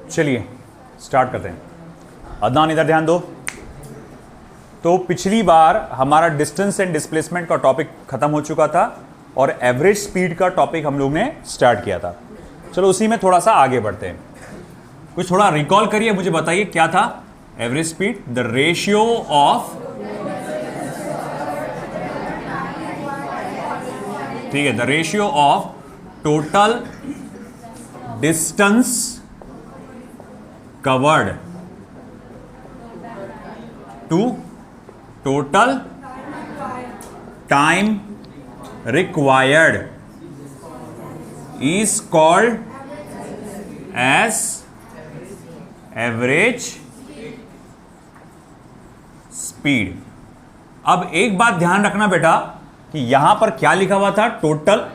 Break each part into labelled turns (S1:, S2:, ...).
S1: चलिए स्टार्ट करते हैं। अदनान इधर ध्यान दो। तो पिछली बार हमारा डिस्टेंस एंड डिस्प्लेसमेंट का टॉपिक खत्म हो चुका था और एवरेज स्पीड का टॉपिक हम लोग ने स्टार्ट किया था। चलो उसी में थोड़ा सा आगे बढ़ते हैं। कुछ थोड़ा रिकॉल करिए, मुझे बताइए क्या था average speed. The ratio of, ठीक है, the ratio of total distance covered to total time required is called as average speed। अब एक बात ध्यान रखना बेटा कि यहां पर क्या लिखा हुआ था, टोटल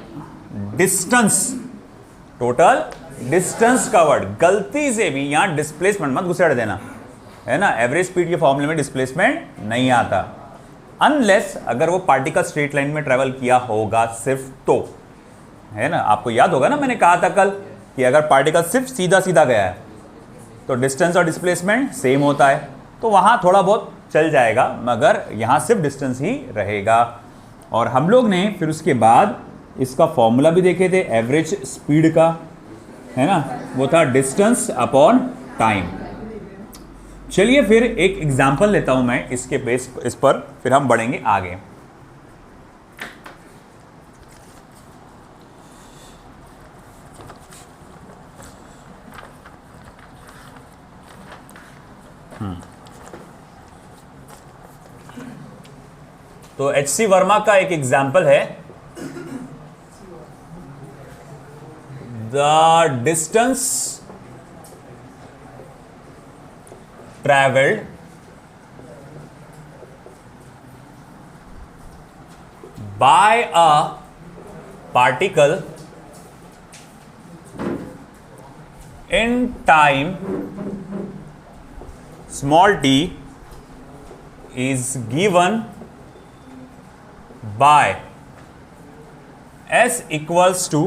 S1: डिस्टेंस कवर्ड। गलती से भी यहां डिस्प्लेसमेंट मत घुसेड़ देना, है ना। एवरेज स्पीड के फॉर्मूले में डिस्प्लेसमेंट नहीं आता अनलेस अगर वो पार्टिकल स्ट्रेट लाइन में ट्रेवल किया होगा सिर्फ, तो है ना। आपको याद होगा ना, मैंने कहा था कल कि अगर पार्टिकल सिर्फ सीधा सीधा गया है तो डिस्टेंस और डिस्प्लेसमेंट सेम होता है, तो वहां थोड़ा बहुत चल जाएगा, मगर यहां सिर्फ डिस्टेंस ही रहेगा। और हम लोग ने फिर उसके बाद इसका फॉर्मूला भी देखे थे एवरेज स्पीड का, है ना, वो था डिस्टेंस अपॉन टाइम। चलिए फिर एक एग्जाम्पल लेता हूं मैं इसके बेस इस पर, फिर हम बढ़ेंगे आगे। तो एच.सी. वर्मा का एक एग्जाम्पल है, the distance traveled by a particle in time small t is given by s equals to,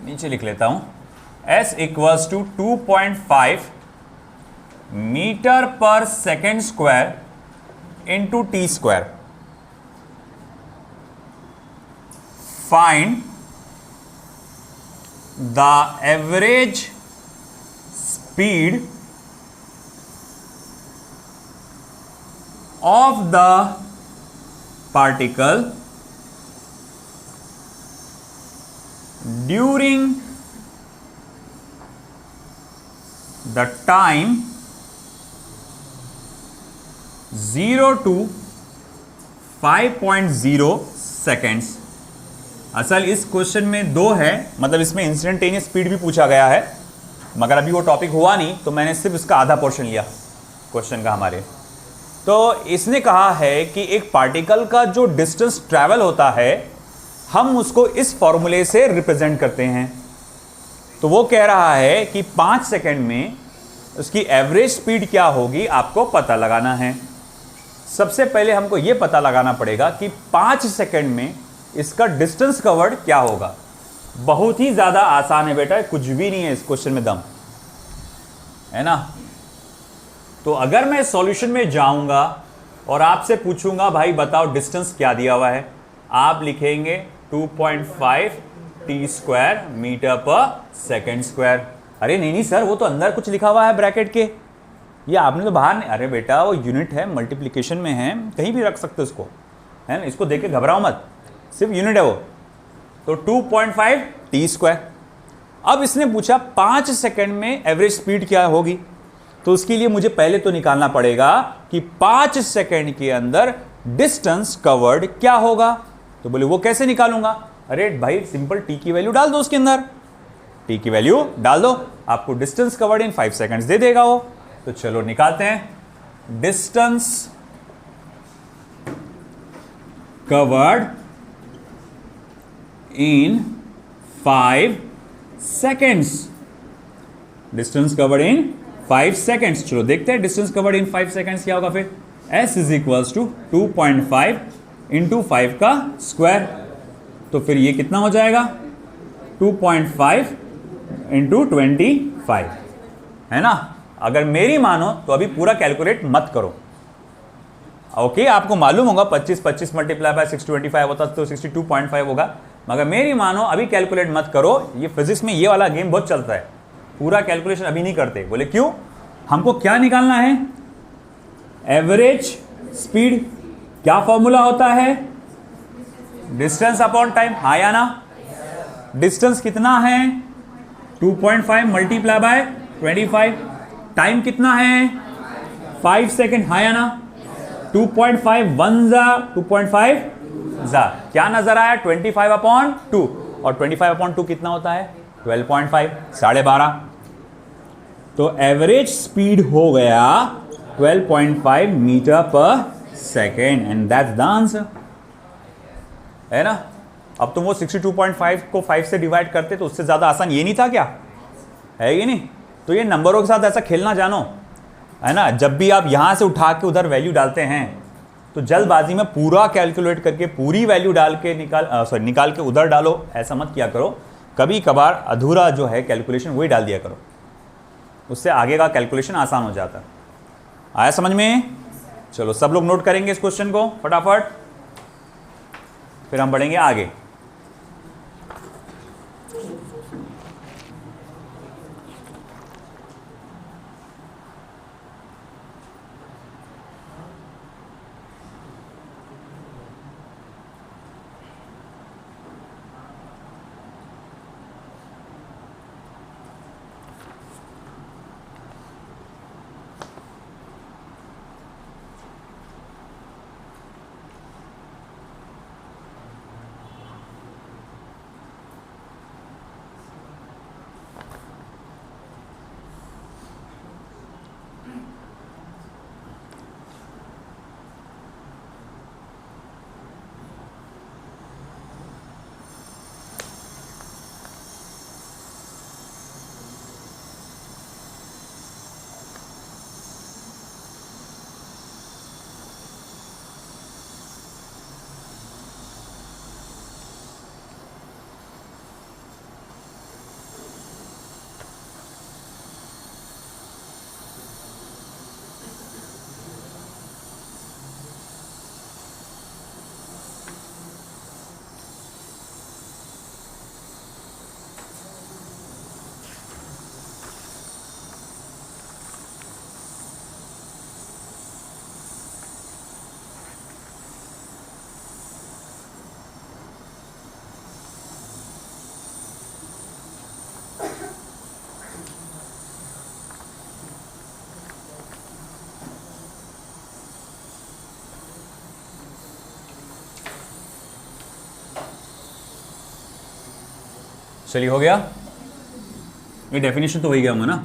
S1: नीचे लिख लेता हूं, s equals to 2.5 मीटर पर second square into T square. Find the average speed of the particle during the time 0 to 5.0 seconds. असल इस question में दो है, मतलब इसमें इंस्टेंटेनियस स्पीड भी पूछा गया है, मगर अभी वो टॉपिक हुआ नहीं तो मैंने सिर्फ इसका आधा पोर्शन लिया क्वेश्चन का हमारे। तो इसने कहा है कि एक पार्टिकल का जो डिस्टेंस ट्रैवल होता है हम उसको इस फॉर्मूले से रिप्रेजेंट करते हैं। तो वो कह रहा है कि 5 सेकेंड में उसकी एवरेज स्पीड क्या होगी आपको पता लगाना है। सबसे पहले हमको यह पता लगाना पड़ेगा कि 5 सेकंड में इसका डिस्टेंस कवर्ड क्या होगा। बहुत ही ज्यादा आसान है बेटा, कुछ भी नहीं है इस क्वेश्चन में दम, है ना। तो अगर मैं सॉल्यूशन में जाऊंगा और आपसे पूछूंगा भाई बताओ डिस्टेंस क्या दिया हुआ है, आप लिखेंगे 2.5 टी स्क्वायर मीटर पर सेकेंड स्क्वायर। अरे नहीं सर, वो तो अंदर कुछ लिखा हुआ है ब्रैकेट के, ये आपने तो बाहर नहीं। अरे बेटा वो यूनिट है, मल्टीप्लिकेशन में है, कहीं भी रख सकते हो उसको, है ना। इसको देख के घबराओ मत, सिर्फ यूनिट है वो। तो 2.5 टी स्क्वायर। अब इसने पूछा 5 सेकंड में एवरेज स्पीड क्या होगी, तो उसके लिए मुझे पहले तो निकालना पड़ेगा कि 5 सेकंड के अंदर डिस्टेंस कवर्ड क्या होगा। तो बोले वो कैसे निकालूंगा। अरे भाई सिंपल, टी की वैल्यू डाल दो उसके अंदर, टी की वैल्यू डाल दो, आपको डिस्टेंस कवर्ड इन 5 सेकंड्स दे देगा वो। तो चलो निकालते हैं। Distance covered in 5 seconds, distance covered in 5 seconds. चलो देखते हैं डिस्टेंस कवर्ड इन 5 सेकेंड्स क्या होगा। फिर s is equals to 2.5 into 5 का स्क्वायर। तो फिर ये कितना हो जाएगा 2.5 इंटू 25। 5, है ना। अगर मेरी मानो तो अभी पूरा कैलकुलेट मत करो, ओके। आपको मालूम होगा 25 मल्टीप्लाई बाय 625 होता तो 62.5 होगा, मगर मेरी मानो अभी कैलकुलेट मत करो। ये फिजिक्स में ये वाला गेम बहुत चलता है, पूरा कैलकुलेशन अभी नहीं करते। बोले क्यों? हमको क्या निकालना है? Average speed. क्या फॉर्मूला होता है? डिस्टेंस अपॉन टाइम, हाँ या ना। डिस्टेंस कितना है? 2.5 मल्टीप्लाई बाय 25। टाइम कितना है? 5 सेकेंड, हाँ या ना। 2.5 1 जा 2.5 जा, क्या नजर आया? 25/2, और 25/2 कितना होता है? 12.5, 12.5। तो एवरेज स्पीड हो गया 12.5 मीटर पर second, and that's the answer, है ना। अब तुम वो 62.5 को 5 से डिवाइड करते तो उससे ज्यादा आसान ये नहीं था क्या? है ये नहीं? तो ये नंबरों के साथ ऐसा खेलना जानो, है ना। जब भी आप यहां से उठा के उधर वैल्यू डालते हैं तो जल्दबाजी में पूरा कैलकुलेट करके पूरी वैल्यू डाल के निकाल के उधर डालो, ऐसा मत किया करो। कभी कभार अधूरा जो है कैलकुलेशन वही डाल दिया करो, उससे आगे का कैलकुलेशन आसान हो जाता है। आया समझ में? चलो सब लोग नोट करेंगे इस क्वेश्चन को फटाफट, फिर हम बढ़ेंगे आगे। चलिए हो गया, ये डेफिनेशन तो हो ही गया होगा ना।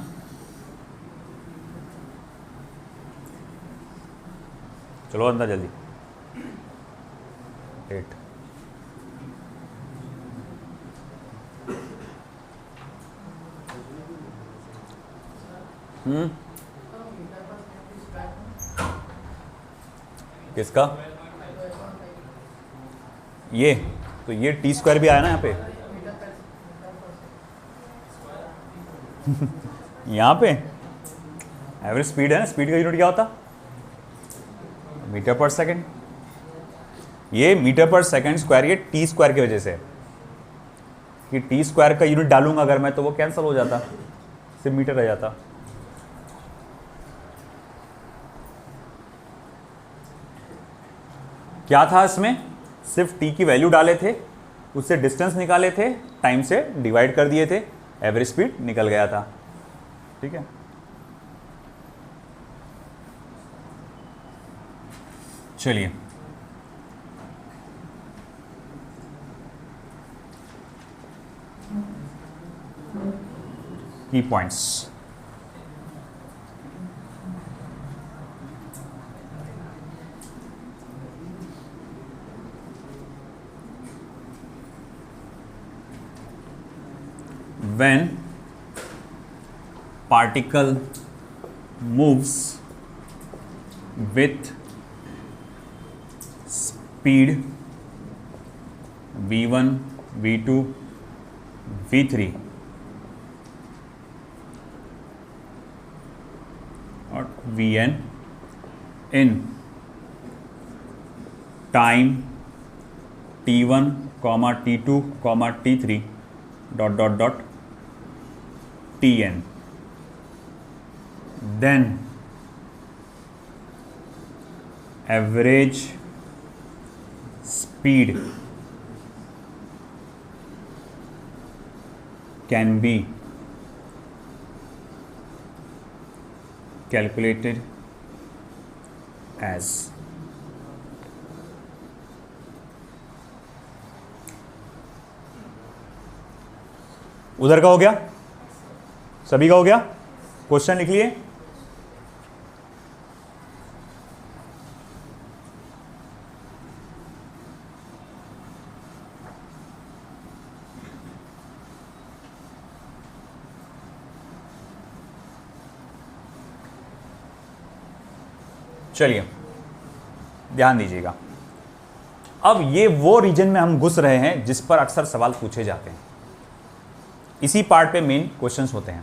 S1: चलो अंदर जल्दी। 8 किसका? ये तो ये टी स्क्वायर भी आया ना यहाँ पे यहाँ पे एवरेज स्पीड है ना, स्पीड का यूनिट क्या होता? मीटर पर सेकंड। ये मीटर पर सेकंड स्क्वायर ये टी स्क्वायर की वजह से कि टी स्क्वायर का यूनिट डालूंगा अगर मैं तो वो कैंसिल हो जाता, सिर्फ मीटर रह जाता। क्या था इसमें? सिर्फ टी की वैल्यू डाले थे, उससे डिस्टेंस निकाले थे, टाइम से डिवाइड कर दिए थे, एवरेज स्पीड निकल गया था। ठीक है, चलिए की points. When particle moves with speed v1, v2, v3 dot v n in time t1, t2, t3 dot dot dot tn, then average speed can be calculated as उधर का हो गया, सभी का हो गया, क्वेश्चन लिख लिए। चलिए ध्यान दीजिएगा, अब ये वो रीजन में हम घुस रहे हैं जिस पर अक्सर सवाल पूछे जाते हैं। इसी पार्ट पे मेन क्वेश्चंस होते हैं।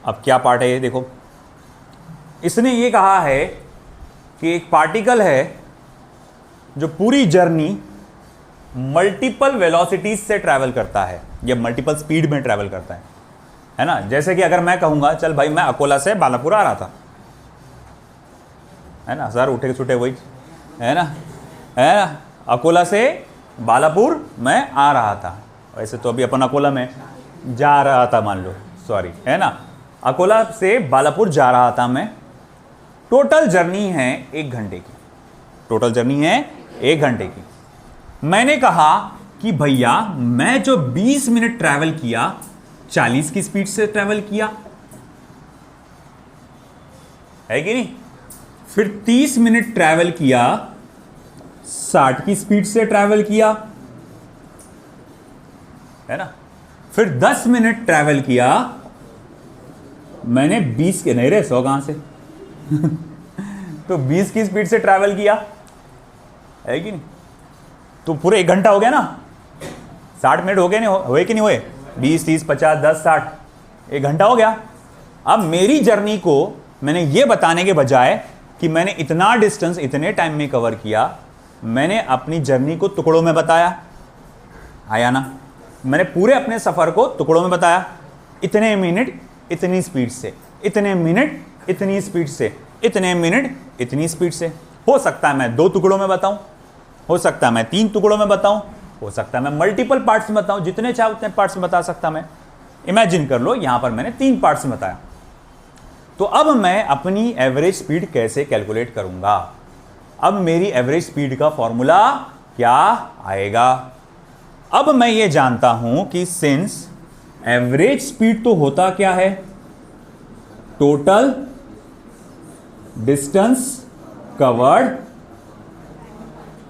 S1: अब क्या पार्ट है ये देखो, इसने ये कहा है कि एक पार्टिकल है जो पूरी जर्नी मल्टीपल वेलोसिटीज से ट्रैवल करता है या मल्टीपल स्पीड में ट्रैवल करता है ना। जैसे कि अगर मैं कहूंगा चल भाई मैं अकोला से बालापुर आ रहा था, है ना सर, उठे छुटे वही है ना, अकोला से बालापुर मैं आ रहा था। वैसे तो अभी अपन अकोला में जा रहा था मान लो, सॉरी, है ना, अकोला से बालापुर जा रहा था मैं। टोटल जर्नी है 1 घंटे की, टोटल जर्नी है 1 घंटे की। मैंने कहा कि भैया मैं जो 20 मिनट ट्रैवल किया 40 की स्पीड से ट्रैवल किया, है कि नहीं, फिर 30 मिनट ट्रैवल किया 60 की स्पीड से ट्रैवल किया, है ना, फिर 10 मिनट ट्रैवल किया मैंने 20 के नहीं रहे 100 कहां से तो 20 की स्पीड से ट्रैवल किया, है कि नहीं, तो पूरे 1 घंटा हो गया ना। 60 मिनट हो गए, नहीं हुए कि नहीं हुए, 20 30 50 10 60, 1 घंटा हो गया। अब मेरी जर्नी को मैंने ये बताने के बजाय कि मैंने इतना डिस्टेंस इतने टाइम में कवर किया, मैंने अपनी जर्नी को टुकड़ों में बताया, आया ना, मैंने पूरे अपने सफर को टुकड़ों में बताया, इतने मिनट इतनी स्पीड से, इतने मिनट इतनी स्पीड से, इतने मिनट इतनी स्पीड से। हो सकता है मैं 2 टुकड़ों में बताऊं, हो सकता है मैं 3 टुकड़ों में बताऊं, हो सकता है मैं मल्टीपल पार्ट्स में बताऊं, जितने चाहे उतने पार्ट्स में बता सकता मैं। इमेजिन कर लो यहां पर मैंने 3 पार्ट्स में बताया। तो अब मैं अपनी एवरेज स्पीड कैसे कैलकुलेट करूंगा? अब मेरी एवरेज स्पीड का फॉर्मूला क्या आएगा? अब मैं ये जानता हूं कि सिंस एवरेज स्पीड तो होता क्या है, total distance covered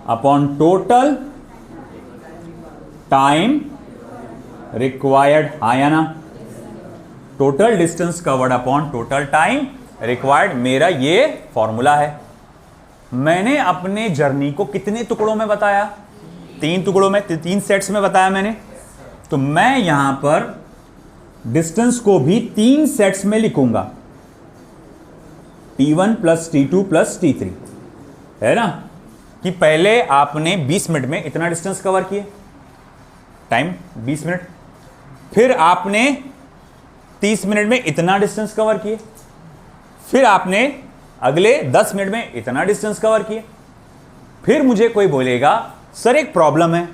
S1: upon total time required, आया ना, total distance covered upon total time required, मेरा ये फॉर्मूला है। मैंने अपने जर्नी को कितने टुकड़ों में बताया? 3 टुकड़ों में, 3 सेट्स में बताया मैंने। तो मैं यहां पर डिस्टेंस को भी 3 सेट्स में लिखूंगा, T1 plus T2 plus T3, है ना, कि पहले आपने 20 मिनट में इतना डिस्टेंस कवर किए, टाइम 20 मिनट, फिर आपने 30 मिनट में इतना डिस्टेंस कवर किए, फिर आपने अगले 10 मिनट में इतना डिस्टेंस कवर किए। फिर मुझे कोई बोलेगा सर एक प्रॉब्लम है,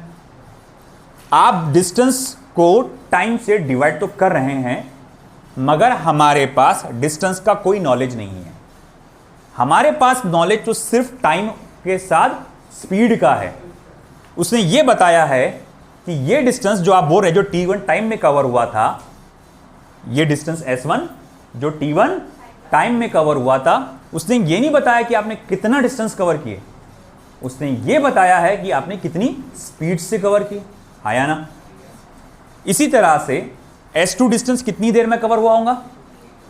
S1: आप डिस्टेंस को टाइम से डिवाइड तो कर रहे हैं मगर हमारे पास डिस्टेंस का कोई नॉलेज नहीं है, हमारे पास नॉलेज तो सिर्फ टाइम के साथ स्पीड का है। उसने ये बताया है कि ये डिस्टेंस जो आप बोल रहे हैं, जो T1 टाइम में कवर हुआ था, ये डिस्टेंस S1 जो T1 टाइम में कवर हुआ था, उसने ये नहीं बताया कि आपने कितना डिस्टेंस कवर किए, उसने ये बताया है कि आपने कितनी स्पीड से कवर किए, आया ना। इसी तरह से S2 डिस्टेंस कितनी देर में कवर हुआ होगा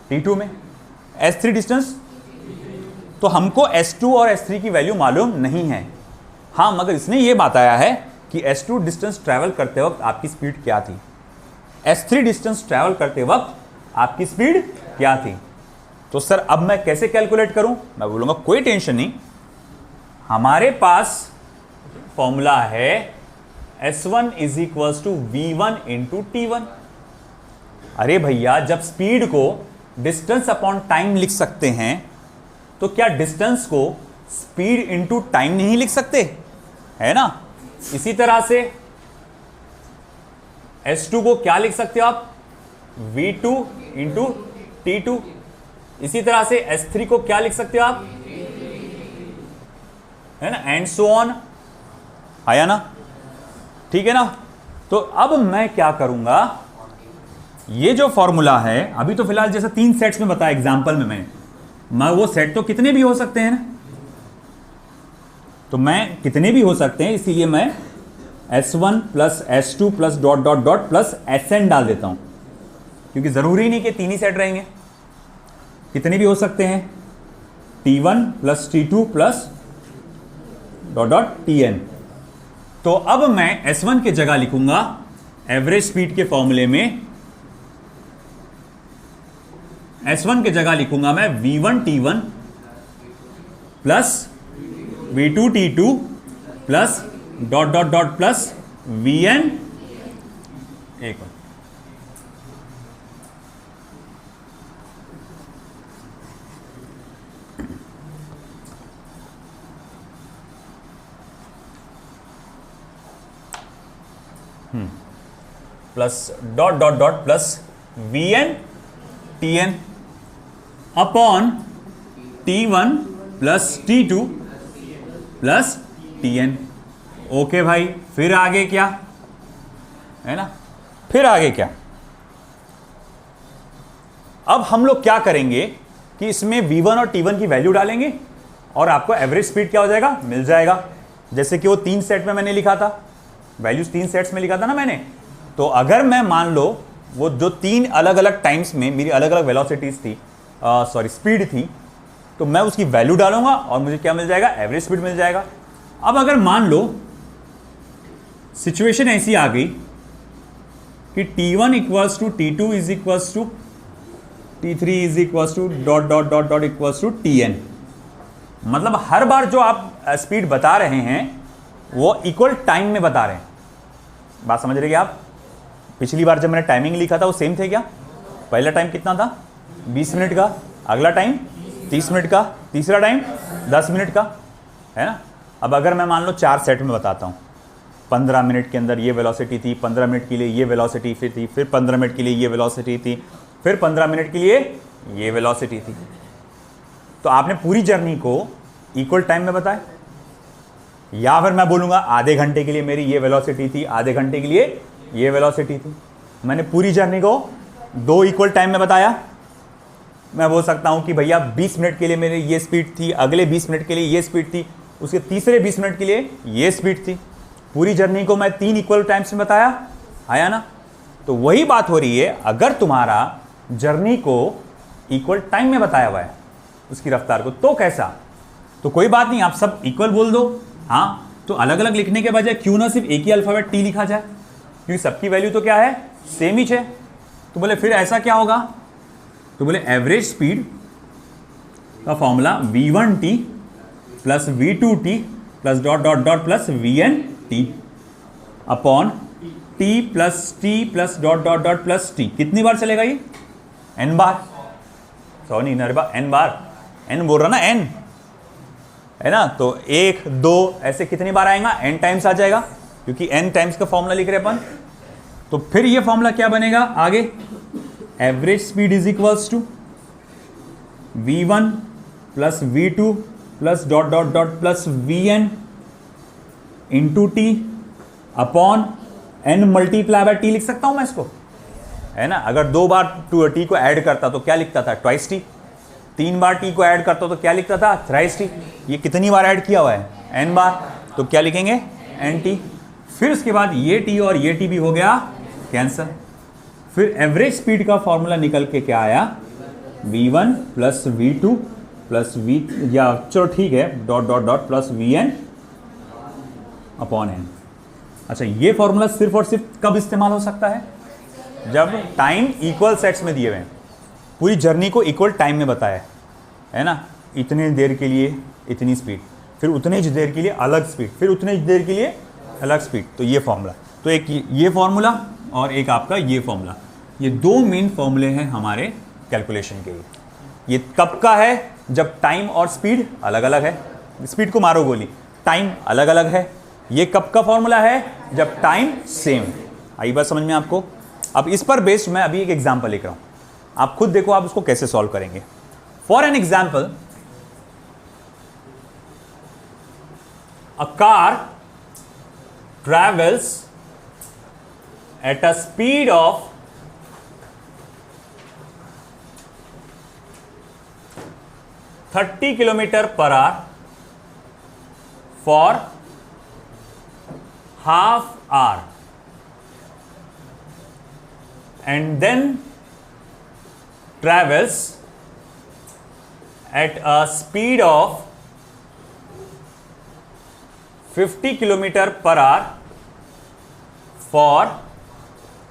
S1: T2 में, S3 डिस्टेंस, तो हमको S2 और S3 की वैल्यू मालूम नहीं है, हाँ, मगर इसने ये बताया है कि S2 डिस्टेंस ट्रैवल करते वक्त आपकी स्पीड क्या थी, S3 डिस्टेंस ट्रैवल करते वक्त आपकी स्पीड क्या थी। तो सर अब मैं कैसे कैलकुलेट करूं? मैं बोलूंगा कोई टेंशन नहीं, हमारे पास फॉर्मूला है S1 is equals to V1 into T1। अरे भैया, जब स्पीड को डिस्टेंस अपॉन टाइम लिख सकते हैं तो क्या डिस्टेंस को स्पीड इंटू टाइम नहीं लिख सकते? है ना। इसी तरह से S2 को क्या लिख सकते हो आप? V2 into T2। इसी तरह से S3 को क्या लिख सकते हो आप? है ना, एंड सो ऑन। आया ना? ठीक है ना। तो अब मैं क्या करूंगा, ये जो फॉर्मूला है अभी तो फिलहाल जैसे 3 सेट्स में बताया एग्जांपल में मैं वो सेट तो कितने भी हो सकते हैं ना, तो मैं कितने भी हो सकते हैं, इसीलिए मैं S1 plus S2 plus dot dot dot plus Sn डाल देता हूं, क्योंकि जरूरी नहीं कि 3 ही सेट रहेंगे, कितने भी हो सकते हैं। T1 plus T2 plus dot dot Tn। तो अब मैं S1 की जगह लिखूंगा एवरेज स्पीड के फॉर्मूले में, S1 की जगह लिखूंगा मैं V1 T1 plus V2 T2 plus dot dot dot plus Vn। एक plus dot dot dot plus Vn Tn upon T1 plus T2 plus Tn। Okay भाई, फिर आगे क्या है ना, फिर आगे क्या? अब हम लोग क्या करेंगे कि इसमें V1 और T1 की वैल्यू डालेंगे और आपको एवरेज स्पीड क्या हो जाएगा, मिल जाएगा। जैसे कि वो 3 सेट में मैंने लिखा था, वैल्यूज 3 सेट्स में लिखा था ना मैंने। तो अगर मैं मान लो वो जो 3 अलग अलग टाइम्स में मेरी अलग अलग वेलोसिटीज थी, स्पीड थी, तो मैं उसकी वैल्यू डालूंगा और मुझे क्या मिल जाएगा, एवरेज स्पीड मिल जाएगा। अब अगर मान लो सिचुएशन ऐसी आ गई कि T1 equals to T2 is equals to T3 is equals to dot dot dot dot equals to Tn, मतलब हर बार जो आप स्पीड बता रहे हैं वो इक्वल टाइम में बता रहे हैं। बात समझ रहे हैं आप? पिछली बार जब मैंने टाइमिंग लिखा था वो सेम थे क्या? पहला टाइम कितना था, 20 मिनट का, अगला टाइम 30 मिनट का, तीसरा टाइम 10 मिनट का, है ना। अब अगर मैं मान लो 4 सेट में बताता हूँ, 15 मिनट के अंदर ये वेलोसिटी थी, 15 मिनट के लिए ये वेलोसिटी फिर थी, फिर 15 मिनट के लिए ये वेलोसिटी थी, फिर 15 मिनट के लिए ये वेलोसिटी थी, तो आपने पूरी जर्नी को इक्वल टाइम में बताया। या फिर मैं बोलूँगा आधे घंटे के लिए मेरी ये वेलोसिटी थी, आधे घंटे के लिए ये वेलोसिटी थी, मैंने पूरी जर्नी को 2 इक्वल टाइम में बताया। मैं बोल सकता हूँ कि भैया 20 मिनट के लिए मेरी ये स्पीड थी, अगले 20 मिनट के लिए ये स्पीड थी, उसके तीसरे 20 मिनट के लिए ये स्पीड थी। पूरी जर्नी को मैं 3 इक्वल टाइम्स में बताया। आया ना? तो वही बात हो रही है, अगर तुम्हारा जर्नी को इक्वल टाइम में बताया हुआ है उसकी रफ्तार को, तो कैसा? तो कोई बात नहीं, आप सब इक्वल बोल दो। हाँ, तो अलग अलग लिखने के बजाय क्यों ना सिर्फ एक ही अल्फाबेट टी लिखा जाए, क्योंकि सबकी वैल्यू तो क्या है, सेम ही है। तो बोले फिर ऐसा क्या होगा, तो बोले एवरेज स्पीड का formula V1t plus V2t plus dot dot dot plus Vnt upon t plus dot dot dot plus t। कितनी बार चलेगा ये? n बार, सॉरी नरबा n बार, n बोल रहा ना, n है ना। तो 1 2 ऐसे कितनी बार आएगा, n टाइम्स आ जाएगा, क्योंकि n टाइम्स का फॉर्मूला लिख रहे अपन। तो फिर ये फॉर्मूला क्या बनेगा आगे, average speed is equals to V1 plus V2 plus dot dot dot plus Vn into T upon n multiply by T लिख सकता हूं मैं इसको, है ना। अगर 2 बार टी को ऐड करता तो क्या लिखता था, ट्वाइस टी। 3 बार टी को ऐड करता तो क्या लिखता था, थ्राइस टी। ये कितनी बार ऐड किया हुआ है, n बार, तो क्या लिखेंगे, एन टी। फिर उसके बाद ये टी और ये टी भी हो गया कैंसल। फिर एवरेज स्पीड का फॉर्मूला निकल के क्या आया, V1 plus V2 plus V, या चलो ठीक है, dot dot dot plus Vn upon n। अच्छा, ये फॉर्मूला सिर्फ और सिर्फ कब इस्तेमाल हो सकता है, जब टाइम इक्वल सेट्स में दिए हुए हैं, पूरी जर्नी को इक्वल टाइम में बताया है ना, इतने देर के लिए इतनी स्पीड, फिर उतने ही देर के लिए अलग स्पीड, फिर उतने ही देर के लिए अलग स्पीड। तो ये फॉर्मूला, तो एक ये फॉर्मूला और एक आपका ये फॉर्मूला, ये दो मेन फॉर्मूले हैं हमारे कैलकुलेशन के लिए। ये कब का है, जब टाइम और स्पीड अलग अलग है, स्पीड को मारो गोली, टाइम अलग अलग है। ये कब का फॉर्मूला है, जब टाइम सेम। आई बात समझ में आपको? अब इस पर बेस्ड मैं अभी एक एग्जांपल लिख रहा हूं, आप खुद देखो आप उसको कैसे सॉल्व करेंगे। For an example, a car travels at a speed of 30 km/h for half hour and then travels at a speed of 50 km/h for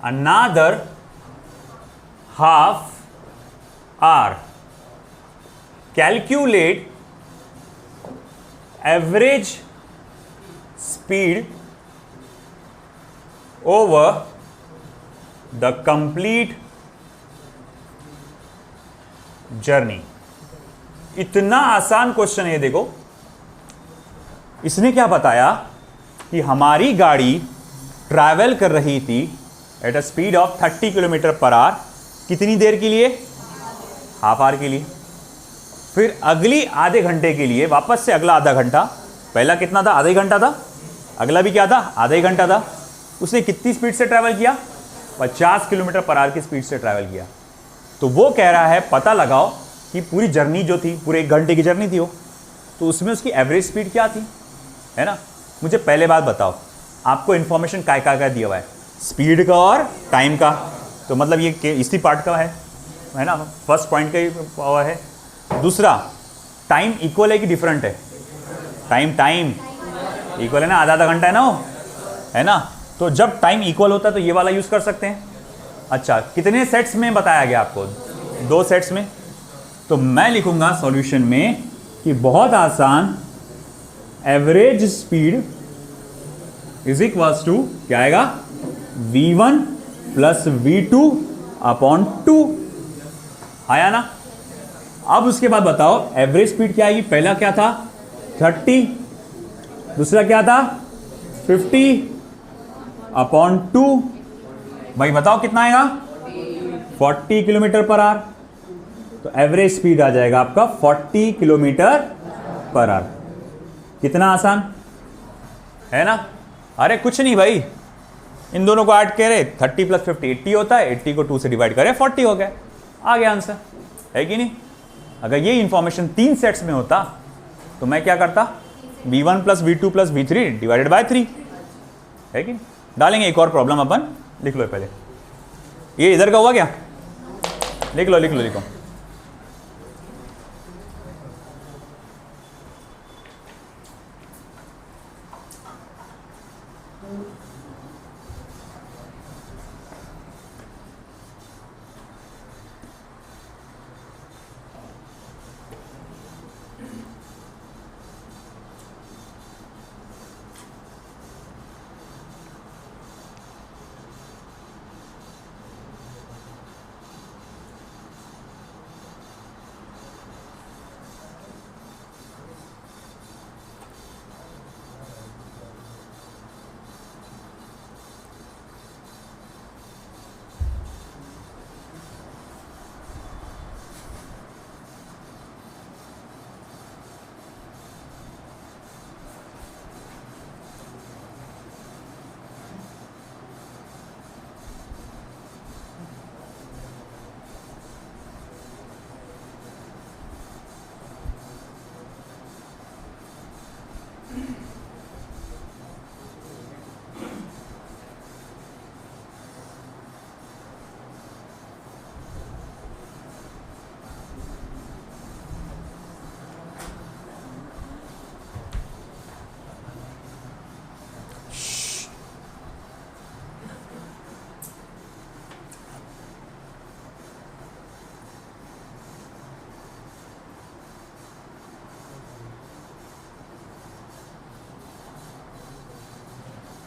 S1: another half hour. Calculate average speed over the complete journey. इतना आसान question है। देखो इसने क्या बताया कि हमारी गाड़ी ट्रैवल कर रही थी at a speed of 30 km/h, कितनी देर के लिए, हाफ आवर के लिए। फिर अगली आधे घंटे के लिए वापस से अगला आधा घंटा, पहला कितना था, आधा ही घंटा था, अगला भी क्या था, आधा ही घंटा था। उसने कितनी स्पीड से ट्रैवल किया, 50 km/h की स्पीड से ट्रैवल किया। तो वो कह रहा है पता लगाओ कि पूरी जर्नी जो थी, पूरे 1 घंटे की जर्नी थी वो, तो उसमें उसकी एवरेज स्पीड क्या थी, है ना। मुझे पहले बात बताओ, आपको इन्फॉर्मेशन काय का दिया हुआ है, स्पीड का और टाइम का, तो मतलब ये इसी पार्ट का है ना, फर्स्ट पॉइंट का ही हुआ है। दूसरा, टाइम इक्वल है कि डिफरेंट है, टाइम इक्वल है ना, आधा घंटा है ना वो, है ना। तो जब टाइम इक्वल होता है तो ये वाला यूज कर सकते हैं। अच्छा, कितने सेट्स में बताया गया आपको, 2 सेट्स में। तो मैं लिखूंगा सॉल्यूशन में कि बहुत आसान, average speed is equals to क्या आएगा, v1 प्लस v2 अपॉन 2, आया ना। अब उसके बाद बताओ एवरेज स्पीड क्या आएगी, पहला क्या था 30, दूसरा क्या था 50 अपॉन 2, भाई बताओ कितना आएगा 40 km/h। तो एवरेज स्पीड आ जाएगा आपका 40 km/h। कितना आसान है ना। अरे कुछ नहीं भाई, इन दोनों को ऐड करे, 30 + 50 80 होता है, 80 को 2 से डिवाइड करे 40 हो गया, आ गया आंसर, है कि नहीं। अगर ये इंफॉर्मेशन 3 सेट्स में होता तो मैं क्या करता, v1 + v2 + v3 divided by 3, है कि नहीं। डालेंगे एक और प्रॉब्लम अपन, लिख लो पहले, ये इधर का हुआ क्या, लिख लो।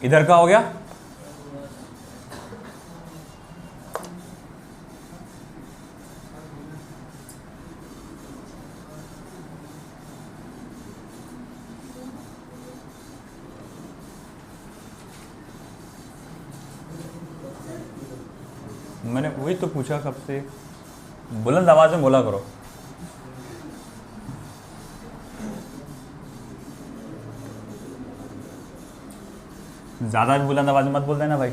S1: इधर का हो गया, मैंने वही तो पूछा कब से, बुलंद आवाज में बोला करो। ज्यादा भी बुलंद आवाज में मत बोल देना भाई।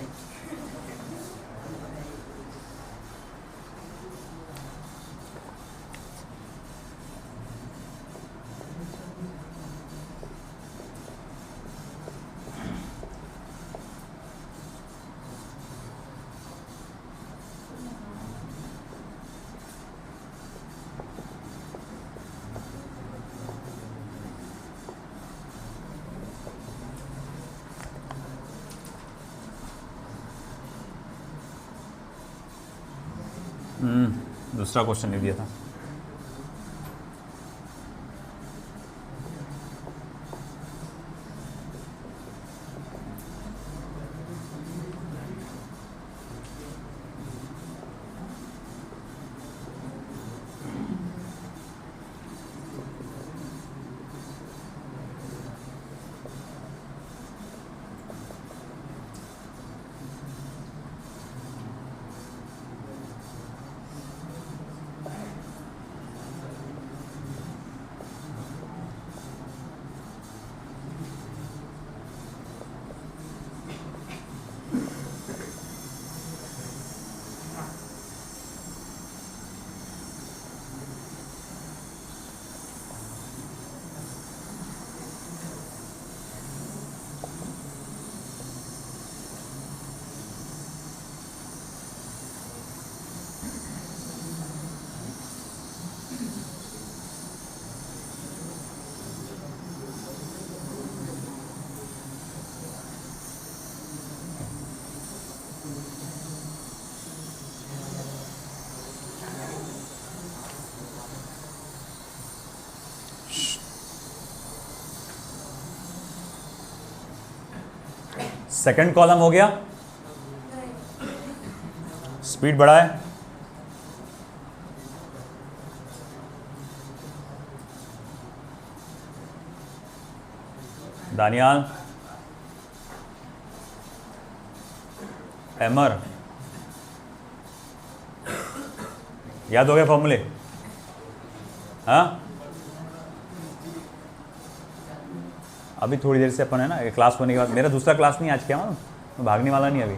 S1: दूसरा क्वेश्चन नहीं दिया था। सेकंड कॉलम हो गया, स्पीड बढ़ाए, दानियाल, एमर, याद हो गए फॉर्मूले? हाँ, अभी थोड़ी देर से अपन है ना क्लास होने के बाद, मेरा दूसरा क्लास नहीं आज, क्या मैं भागने वाला नहीं अभी,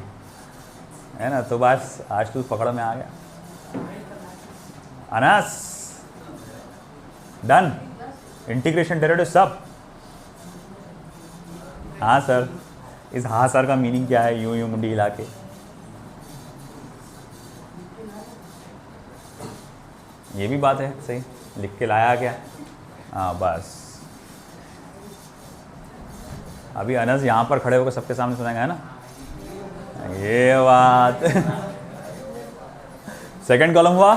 S1: है ना, तो बस आज तू पकड़ में आ गया। अनास डन, इंटीग्रेशन डेरिवेटिव सब। हाँ सर, इस हाँ सर का मीनिंग क्या है? यूं यूं मुंडी हिला के, ये भी बात है, सही लिख के लाया क्या? हाँ बस, अभी अनस यहाँ पर खड़े होकर सबके सामने सुनाएगा, है ना, ये बात। सेकंड कॉलम हुआ,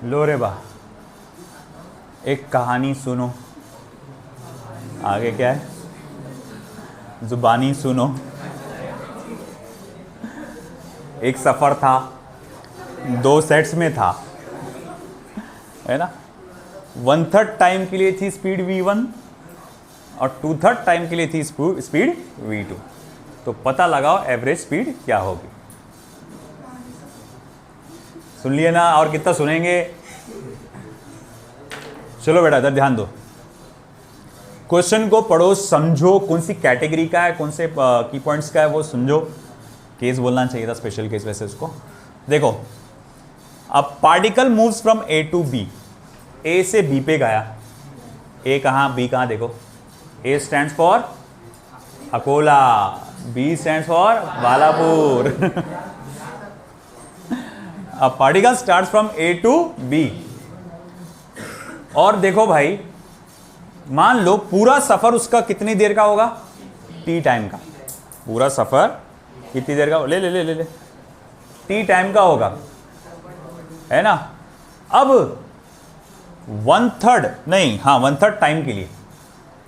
S1: लो रे बा, एक कहानी सुनो, आगे क्या है, जुबानी सुनो। एक सफ़र था, 2 सेट्स में था, है ना। 1/3 टाइम के लिए थी स्पीड v1 और 2/3 टाइम के लिए थी स्पीड v2। तो पता लगाओ एवरेज स्पीड क्या होगी। सुन लिए ना, और कितना सुनेंगे। चलो बेटा इधर ध्यान दो, क्वेश्चन को पढ़ो, समझो कौन सी कैटेगरी का है, कौन से की पॉइंट्स का है वो समझो। केस बोलना चाहिए था, स्पेशल केस वैसे उसको। देखो, अब particle moves from A to B, A से बी पे गया, ए कहाँ बी कहाँ, देखो A stands for Akola, B stands for Balapur. अब particle starts from A to B, और देखो भाई, मान लो पूरा सफर उसका कितनी देर का होगा, टी टाइम का। पूरा सफर कितनी देर का, ले ले ले ले ले टी टाइम का होगा, है ना। अब 1/3 नहीं, हाँ 1/3 टाइम के लिए,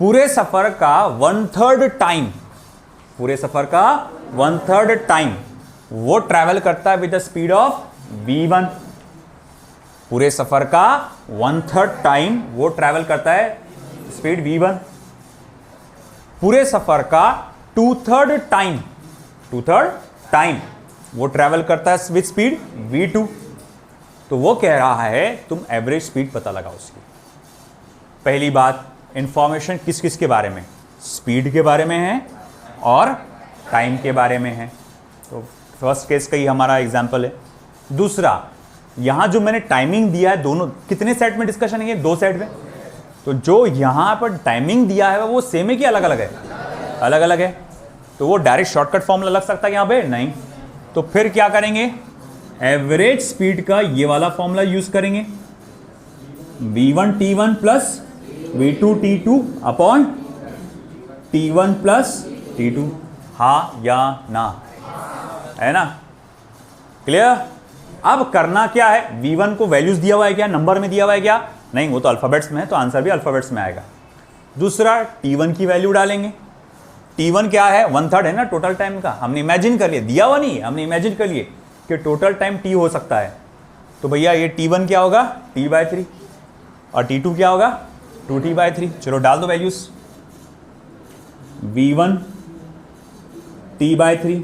S1: पूरे सफर का 1/3 टाइम, पूरे सफर का 1/3 टाइम वो ट्रैवल करता है with the speed of v1। पूरे सफर का 1/3 टाइम वो ट्रैवल करता है स्पीड v1। पूरे सफर का 2/3 टाइम वो ट्रैवल करता है विद स्पीड v2। तो वो कह रहा है तुम एवरेज स्पीड पता लगाओ उसकी। पहली बात, इंफॉर्मेशन किस किस के बारे में, स्पीड के बारे में है और टाइम के बारे में है। तो फर्स्ट केस का ही हमारा एग्जांपल है। दूसरा, यहां जो मैंने टाइमिंग दिया है, दोनों कितने सेट में डिस्कशन है, 2 सेट में। तो जो यहां पर टाइमिंग दिया है वो सेम है कि अलग अलग है, अलग अलग है। तो वो डायरेक्ट शॉर्टकट फॉर्मूला लग सकता है यहां पे, नहीं। तो फिर क्या करेंगे, एवरेज स्पीड का ये वाला फॉर्मूला यूज करेंगे, v1 t1 plus v2 t2 upon t1 plus t2। हाँ या ना, है ना, क्लियर। अब करना क्या है, v1 को वैल्यूज दिया हुआ है क्या, नंबर में दिया हुआ है क्या, नहीं, वो तो अल्फाबेट्स में है, तो आंसर भी अल्फाबेट्स में आएगा। दूसरा, t1 की वैल्यू डालेंगे। t1 क्या है, 1/3 है ना टोटल टाइम का, हमने इमेजिन कर लिया, दिया हुआ नहीं, हमने इमेजिन कर लिए कि टोटल टाइम t हो सकता है। तो भैया ये t1 क्या होगा, t/3, और t2 क्या होगा, 2t/3। चलो डाल दो values, v1 t/3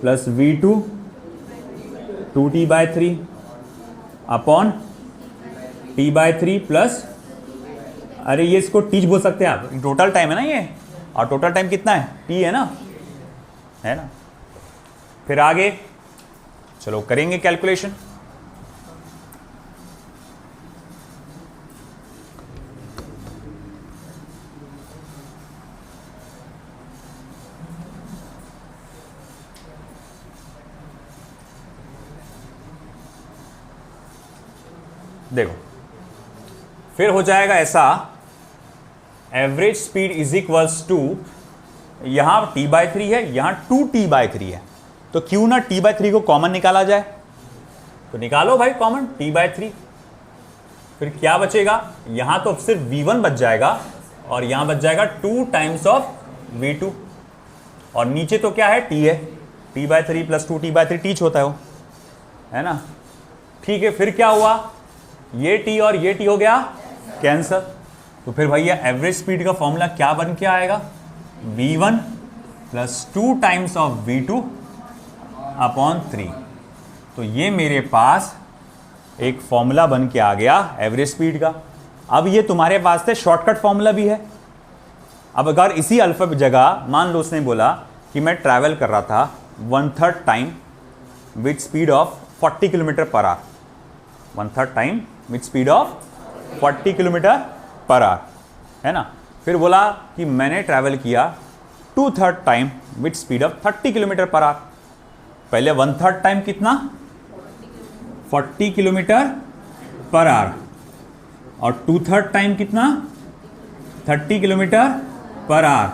S1: plus v2 2t/3 upon t/3 plus, अरे ये इसको टीच बोल सकते हैं आप, टोटल टाइम है ना ये, और टोटल टाइम कितना है, t है ना, है ना। फिर आगे चलो करेंगे कैलकुलेशन। देखो, फिर हो जाएगा ऐसा, average speed is equals to, यहां t/3 है, यहां 2t/3 है, तो क्यों ना t/3 को कॉमन निकाला जाए। तो निकालो भाई कॉमन t/3, फिर क्या बचेगा, यहां तो सिर्फ v1 बच जाएगा और यहां बच जाएगा 2 टाइम्स ऑफ v2, और नीचे तो क्या है, t है, t/3 प्लस 2t/3 टीच होता है वो, है ना। ठीक है, फिर क्या हुआ, ये t और ये t हो गया कैंसर। तो फिर भैया एवरेज स्पीड का फॉर्मूला क्या बन के आएगा, v1 plus 2 times of v2 upon 3। तो ये मेरे पास एक फॉर्मूला बन के आ गया एवरेज स्पीड का। अब ये तुम्हारे पास से शॉर्टकट फॉर्मूला भी है। अब अगर इसी अल्फा जगह मान लो उसने बोला कि मैं ट्रैवल कर रहा था 1/3 time with speed of 40 kilometre per hour, 1/3 time with speed of 40 kilometre per hour, है ना। फिर बोला कि मैंने ट्रैवल किया 2/3 time with speed of 30 kilometre per hour. पहले 1/3 टाइम कितना, 40 किलोमीटर पर आवर, और 2/3 टाइम कितना, 30 किलोमीटर पर आवर।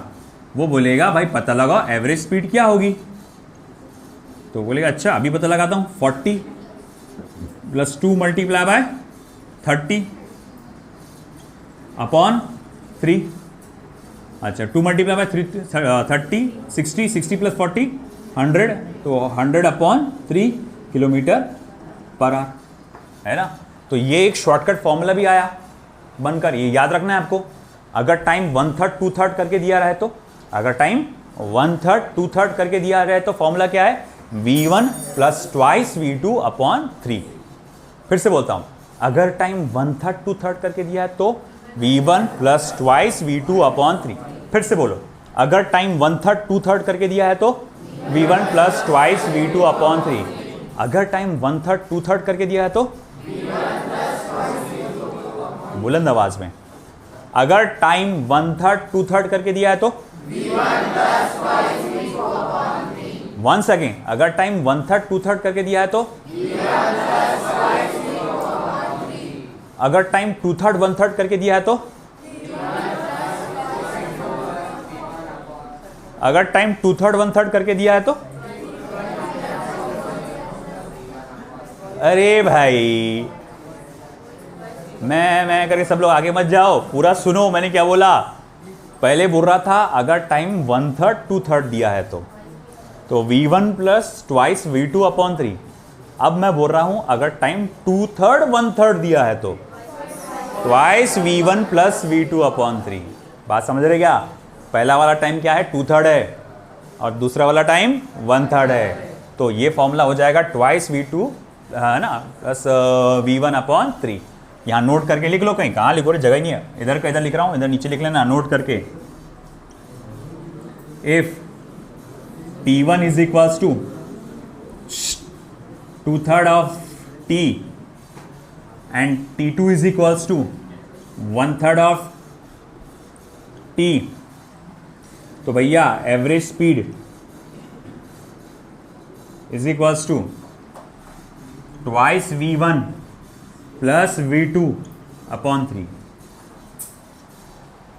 S1: वो बोलेगा भाई पता लगाओ एवरेज स्पीड क्या होगी। तो बोलेगा अच्छा अभी पता लगाता हूँ, 40 प्लस 2 मल्टीप्लाई बाय 30 अपॉन 3। अच्छा 2 मल्टीप्लाई बाय 30 60 60 प्लस 40 100, तो 100 अपॉन 3 किलोमीटर पर आवर है ना। तो ये एक शॉर्टकट फॉर्मूला भी आया बनकर, ये याद रखना है आपको। अगर टाइम 1/3 2/3 करके दिया रहे तो, अगर टाइम 1/3 2/3 करके दिया रहे तो फॉर्मूला क्या है, v1 plus twice v2 upon 3। फिर से बोलता हूं, अगर टाइम 1/3 2/3 करके दिया है तो v1 plus twice v2 upon 3। फिर से बोलो, अगर टाइम 1/3 2/3 करके दिया है तो v1 plus twice v2 upon 3। अगर टाइम 1/3 2/3 करके दिया है तो बुलंद आवाज में, अगर टाइम 1/3 2/3 करके दिया है तो 1 सेकेंड, अगर टाइम 1/3 2/3 करके दिया है तो, अगर टाइम 2/3 1/3 करके दिया है तो, अगर टाइम 2/3 1/3 करके दिया है तो, अरे भाई मैं करके सब लोग आगे मत जाओ, पूरा सुनो मैंने क्या बोला। पहले बोल रहा था अगर टाइम 1/3 2/3 दिया है तो v1 plus twice v2 upon 3। अब मैं बोल रहा हूं अगर टाइम 2/3 1/3 दिया है तो twice v1 plus v2 upon 3। बात समझ रहे क्या? पहला वाला टाइम क्या है, 2/3 है, और दूसरा वाला टाइम 1/3 है। तो ये फॉर्मूला हो जाएगा ट्वाइस v2 है ना प्लस v1 अपॉन 3। यहाँ नोट करके लिख लो, कहीं कहाँ लिखो रे, जगह नहीं है, इधर का इधर लिख रहा हूँ, इधर नीचे लिख लेना नोट करके। If T1 is equals to 2/3 of T and T2 is equals to 1/3 of T, तो भैया average speed is equals to twice v1 plus v2 upon 3।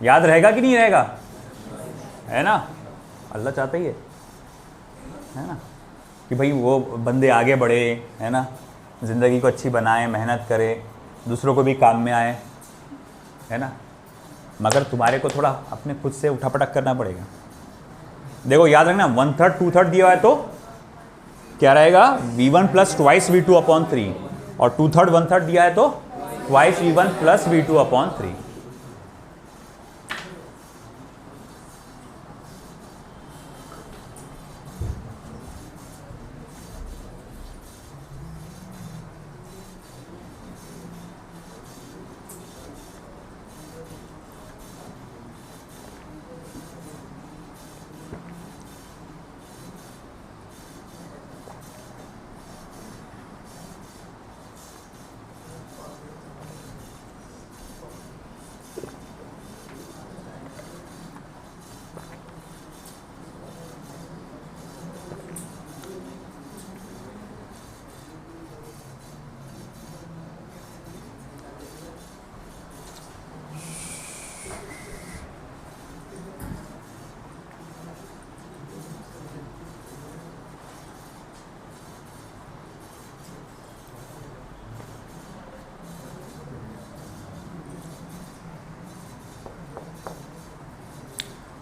S1: याद रहेगा कि नहीं रहेगा? है ना, अल्लाह चाहता ही है ना कि भाई वो बंदे आगे बढ़े, है ना, ज़िंदगी को अच्छी बनाए, मेहनत करे, दूसरों को भी काम में आए, है ना। मगर तुम्हारे को थोड़ा अपने खुद से उठापटक करना पड़ेगा। देखो याद रखना, 1/3 2/3 दिया है तो क्या रहेगा, v1 plus twice v2 upon 3, और 2/3 1/3 दिया है तो twice v1 plus v2 upon 3।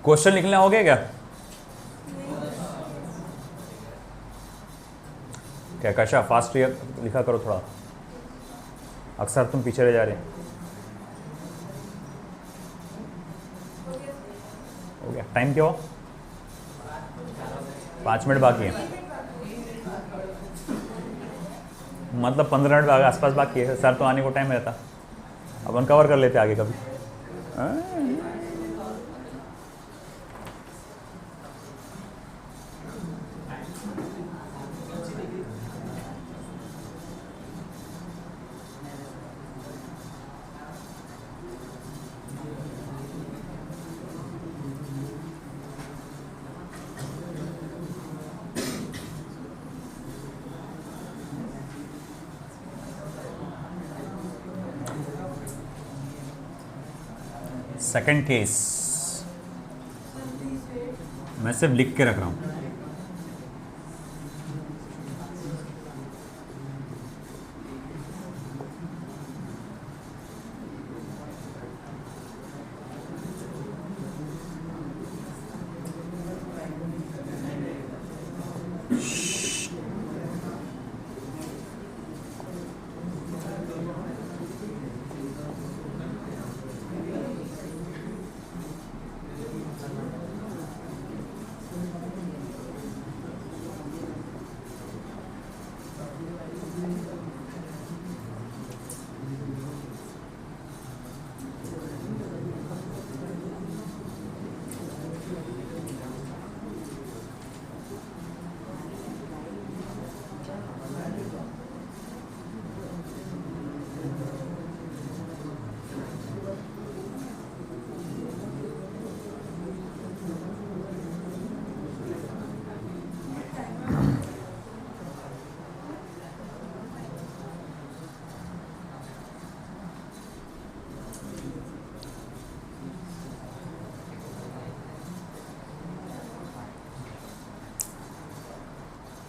S1: Question लिखना हो गया क्या? क्या कैसा फास्ट लिखा करो थोड़ा, अक्सर तुम पीछे रह जा रहे। हो गया? टाइम क्या हो? 5 मिनट बाकी है, मतलब 15 मिनट आसपास बाकी है। सर तो आने को टाइम रहता, अपन कवर कर लेते आगे कभी। सेकंड केस मैं सिर्फ लिख के रख रहा हूं।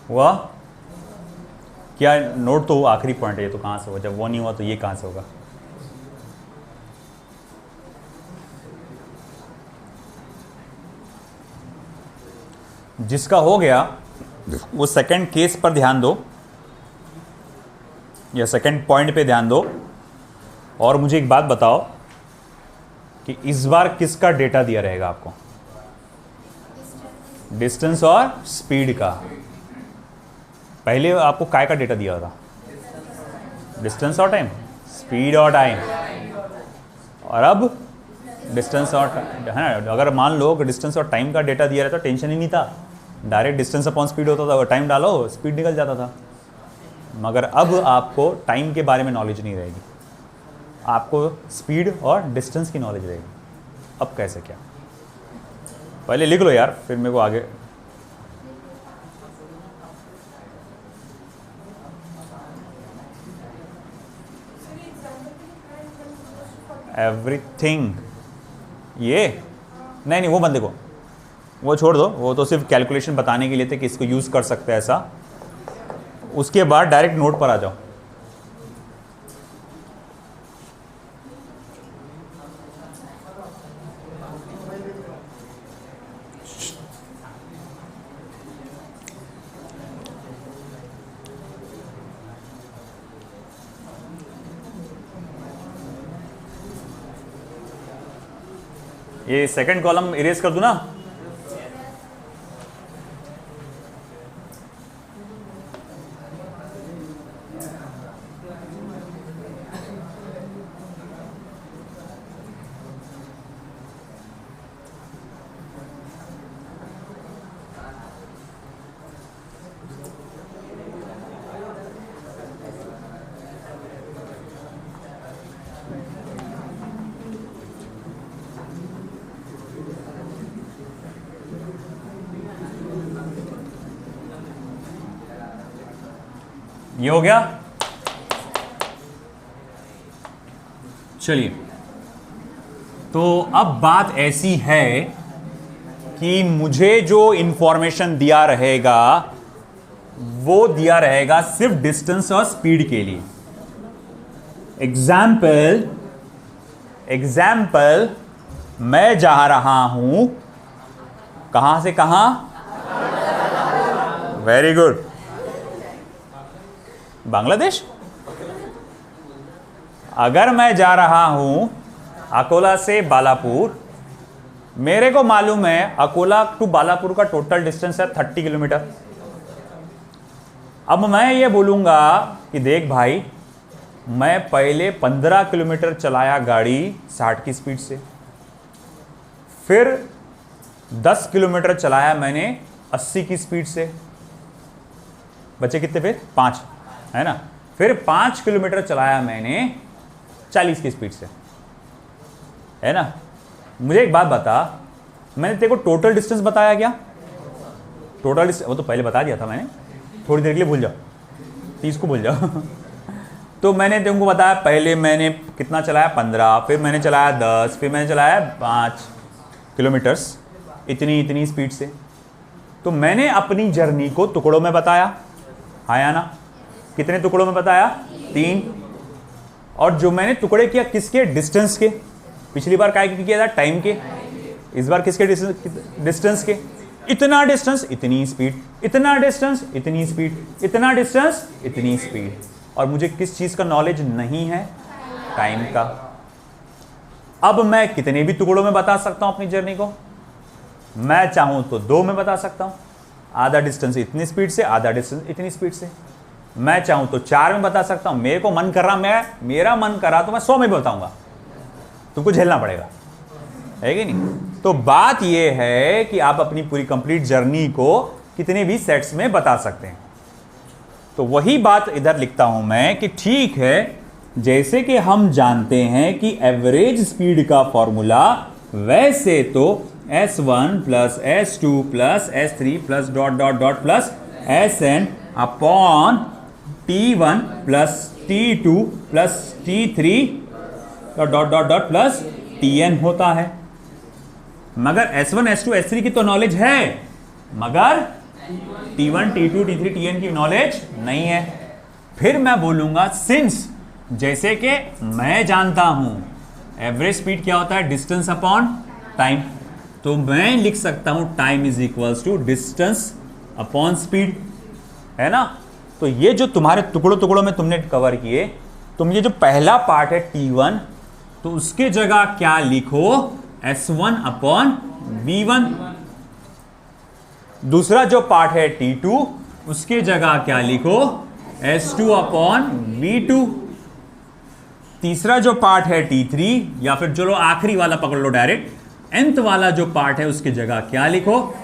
S1: हुआ क्या? नोट तो आखिरी पॉइंट है, ये तो कहाँ से हुआ? जब वो नहीं हुआ तो ये कहाँ से होगा? जिसका हो गया वो सेकंड केस पर ध्यान दो या सेकंड पॉइंट पे ध्यान दो, और मुझे एक बात बताओ कि इस बार किसका डेटा दिया रहेगा आपको? डिस्टेंस और स्पीड का। पहले आपको काय का डेटा दिया था? डिस्टेंस और टाइम, स्पीड और टाइम, और अब डिस्टेंस और है ना। अगर मान लो कि डिस्टेंस और टाइम का डेटा दिया रहता तो टेंशन ही नहीं था, डायरेक्ट डिस्टेंस अपॉन स्पीड होता था, टाइम डालो स्पीड निकल जाता था। मगर अब आपको टाइम के बारे में नॉलेज नहीं रहेगी, आपको स्पीड और डिस्टेंस की नॉलेज रहेगी। अब कैसे क्या? पहले लिख लो यार, फिर मेरे को आगे। एवरीथिंग, ये नहीं वो बंदे को वो छोड़ दो, वो तो सिर्फ कैलकुलेशन बताने के लिए थे कि इसको यूज़ कर सकते हैं ऐसा। उसके बाद डायरेक्ट नोट पर आ जाओ। ये सेकंड कॉलम इरेज कर दूं ना? ये हो गया। चलिए, तो अब बात ऐसी है कि मुझे जो इंफॉर्मेशन दिया रहेगा वो दिया रहेगा सिर्फ डिस्टेंस और स्पीड के लिए। एग्जाम्पल मैं जा रहा हूं कहां से कहां? Very good, Bangladesh. अगर मैं जा रहा हूं अकोला से बालापुर, मेरे को मालूम है अकोला टू बालापुर का टोटल डिस्टेंस है 30 किलोमीटर। अब मैं ये बोलूंगा कि देख भाई, मैं पहले 15 किलोमीटर चलाया गाड़ी 60 की स्पीड से, फिर 10 किलोमीटर चलाया मैंने 80 की स्पीड से, बचे कितने? फिर 5 है ना। फिर 5 किलोमीटर चलाया मैंने 40 की स्पीड से, है ना। मुझे एक बात बता, मैंने तेरे को टोटल डिस्टेंस बताया क्या? टोटल डिस्टेंस वो तो पहले बता दिया था मैंने, थोड़ी देर के लिए भूल जाओ, 30 को भूल जाओ। तो मैंने तुमको बताया पहले मैंने कितना चलाया 15, फिर मैंने चलाया 10, फिर मैंने चलाया 5 किलोमीटर्स इतनी स्पीड से। तो मैंने अपनी जर्नी को टुकड़ों में बताया, हाँ या ना? कितने टुकड़ों में बताया? 3। और जो मैंने टुकड़े किया किसके? डिस्टेंस के। पिछली बार क्या किया था? टाइम के। इस बार किसके? डिस्टेंस के। इतना डिस्टेंस इतनी स्पीड, इतना डिस्टेंस इतनी स्पीड, इतना डिस्टेंस इतनी स्पीड। और मुझे किस चीज का नॉलेज नहीं है? टाइम का। अब मैं कितने भी टुकड़ों में बता सकता हूं अपनी जर्नी को। मैं चाहूं तो 2 में बता सकता हूं, आधा डिस्टेंस इतनी स्पीड से, आधा डिस्टेंस इतनी स्पीड से। मैं चाहूं तो 4 में बता सकता हूं। मेरे को मन कर रहा, मेरा मन करा तो मैं 100 में भी बताऊंगा, तुमको झेलना पड़ेगा, है कि नहीं? तो बात यह है कि आप अपनी पूरी कंप्लीट जर्नी को कितने भी सेट्स में बता सकते हैं। तो वही बात इधर लिखता हूं मैं कि ठीक है, जैसे कि हम जानते हैं कि एवरेज स्पीड का फॉर्मूला, वैसे तो S1 plus S2 plus S3 plus dot dot dot plus Sn upon T1 plus T2 plus T3 dot dot dot dot plus Tn होता है। मगर S1 S2 S3 की तो नॉलेज है, मगर T1, T2, T3, Tn की knowledge नहीं है। फिर मैं बोलूंगा सिंस, जैसे कि मैं जानता हूं एवरेज स्पीड क्या होता है, डिस्टेंस अपॉन टाइम, तो मैं लिख सकता हूं time is equals to distance upon speed, है ना। तो ये जो तुम्हारे टुकड़ों टुकड़ों में तुमने कवर किए, तुम ये जो पहला पार्ट है T1, तो उसके जगह क्या लिखो, S1 अपॉन V1। दूसरा जो पार्ट है T2, उसके जगह क्या लिखो, S2 अपॉन V2। तीसरा जो पार्ट है T3, या फिर चलो आखिरी वाला पकड़ लो डायरेक्ट, nth वाला जो पार्ट है उसकी जगह क्या लिखो,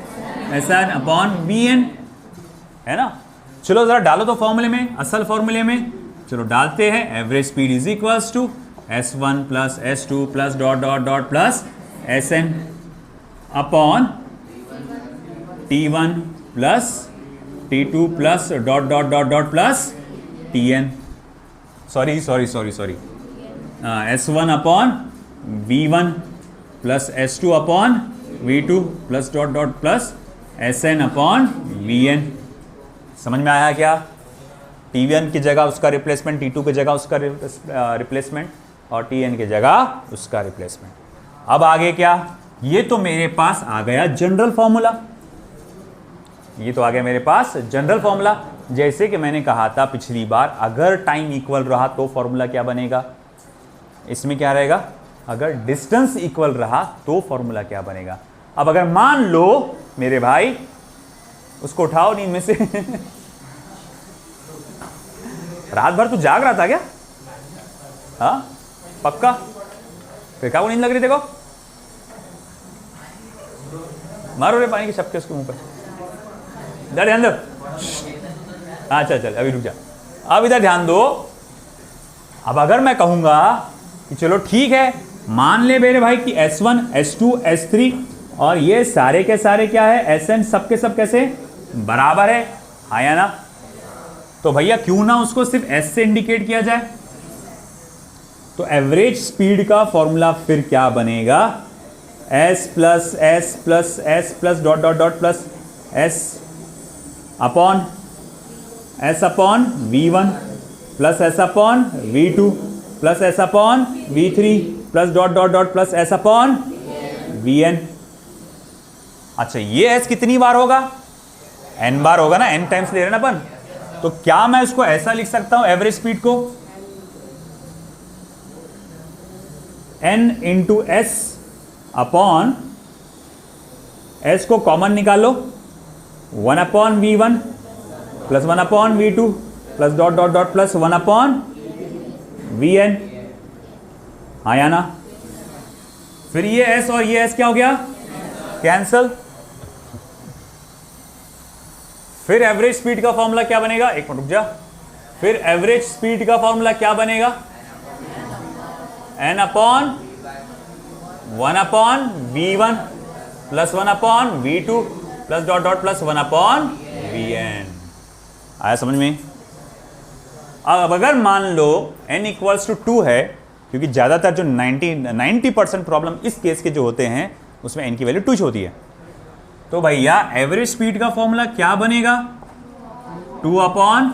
S1: Sn अपॉन Vn, है ना। चलो जरा डालो तो फॉर्मूले में, असल फॉर्मूले में चलो डालते हैं। Average speed is equals to S1 plus S2 plus dot dot dot plus Sn upon T1 plus T2 plus dot dot dot dot plus Tn, sorry S1 upon V1 plus S2 upon V2 plus dot dot plus Sn upon Vn। समझ में आया क्या? T1 की जगह उसका replacement, T2 की जगह उसका रिप्लेसमेंट और Tn की जगह उसका रिप्लेसमेंट। अब आगे क्या, ये तो मेरे पास आ गया जनरल फॉर्मूला, ये तो आ गया मेरे पास जनरल फॉर्मूला। जैसे कि मैंने कहा था पिछली बार, अगर टाइम इक्वल रहा तो फॉर्मूला क्या बनेगा, इसमें क्या रहेगा, अगर डिस्टेंस इक्वल रहा तो फॉर्मूला क्या बनेगा। अब अगर मान लो मेरे भाई, उसको उठाओ नींद में से रात भर तू जाग रहा था क्या? हाँ पक्का? फिर क्या वो नींद लग रही देखो, मारो रे पानी के छपके उसके मुंह पर। इधर ध्यान दो, हाँ चल अभी रुक जा, अब इधर ध्यान दो। अब अगर मैं कहूंगा कि चलो ठीक है, मान ले मेरे भाई कि S1, S2, S3 और ये सारे के सारे क्या है, Sn सबके सब कैसे बराबर है, हाँ या ना। तो भैया क्यों ना उसको सिर्फ S से इंडिकेट किया जाए। तो एवरेज स्पीड का फॉर्मूला फिर क्या बनेगा, S plus S plus S plus dot dot dot plus S upon V1 plus S upon V2 plus S upon V3 plus dot dot dot plus S upon Vn। अच्छा ये S कितनी बार होगा, n बार होगा ना, n times ले रहे ना अपन। तो क्या मैं इसको ऐसा लिख सकता हूं एवरेज स्पीड को, n into S upon S को कॉमन निकालो, 1 upon V1 plus 1 upon V2 plus dot dot dot plus 1 upon Vn, हाँ या ना। फिर ये S और ये S क्या हो गया, कैंसल। फिर एवरेज स्पीड का फॉर्मूला क्या बनेगा, एक मिनट रुक जा, फिर एवरेज स्पीड का फॉर्मूला क्या बनेगा, n upon 1 upon V1 plus 1 upon V2 plus dot dot plus 1 upon Vn। आया समझ में? अब अगर मान लो n इक्वल्स टू 2 है, क्योंकि ज़्यादातर जो 90% प्रॉब्लम इस केस के जो होते हैं उसमें n की वैल्यू 2 होती है, तो भैया एवरेज स्पीड का फॉर्मूला क्या बनेगा, 2 upon